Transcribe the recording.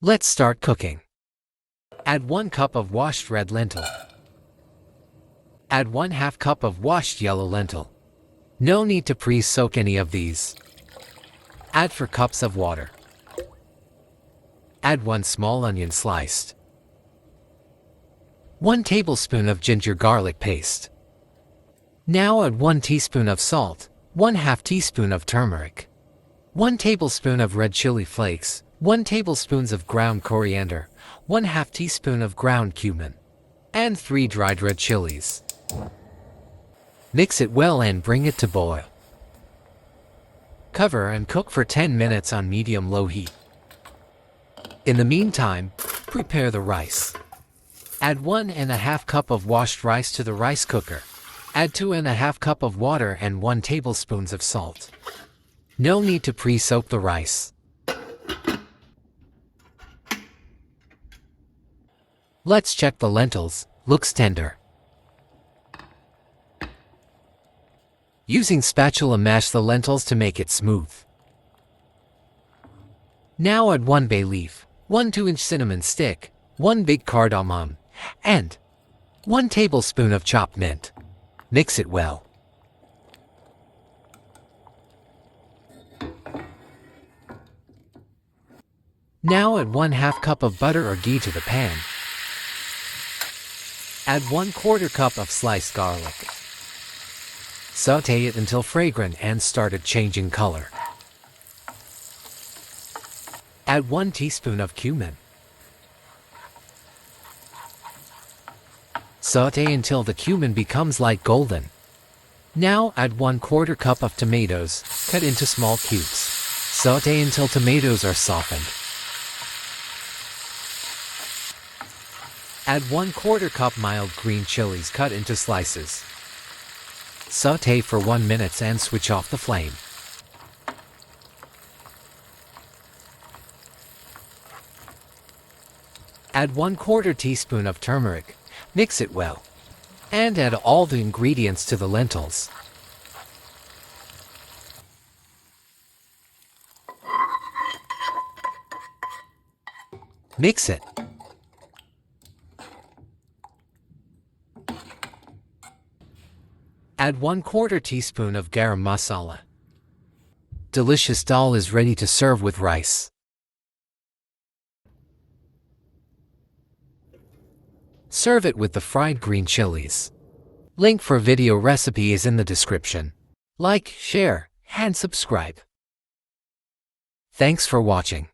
Let's start cooking. Add 1 cup of washed red lentil. Add 1/2 cup of washed yellow lentil. No need to pre-soak any of these. Add 4 cups of water. Add 1 small onion sliced. 1 tablespoon of ginger garlic paste. Now add 1 teaspoon of salt, 1/2 teaspoon of turmeric, 1 tablespoon of red chili flakes, 1 tablespoon of ground coriander, 1/2 teaspoon of ground cumin, and 3 dried red chillies. Mix it well and bring it to boil. Cover and cook for 10 minutes on medium-low heat. In the meantime, prepare the rice. Add 1½ cup of washed rice to the rice cooker. Add 2½ cup of water and 1 tablespoon of salt. No need to pre-soak the rice. Let's check the lentils. Looks tender. Using spatula, mash the lentils to make it smooth. Now add 1 bay leaf, 1 2-inch cinnamon stick, 1 big cardamom, and 1 tablespoon of chopped mint. Mix it well. Now add 1/2 cup of butter or ghee to the pan. Add 1/4 cup of sliced garlic. Sauté it until fragrant and started changing color. Add 1 teaspoon of cumin. Sauté until the cumin becomes light golden. Now add 1/4 cup of tomatoes, cut into small cubes. Sauté until tomatoes are softened. Add 1/4 cup mild green chilies cut into slices. Sauté for 1 minute and switch off the flame. Add 1/4 teaspoon of turmeric. Mix it well. And add all the ingredients to the lentils. Mix it. Add 1/4 teaspoon of Garam masala. Delicious dal is ready to serve with rice. Serve it with the fried green chilies. Link for video recipe is in the description. Like, share, and subscribe. Thanks for watching.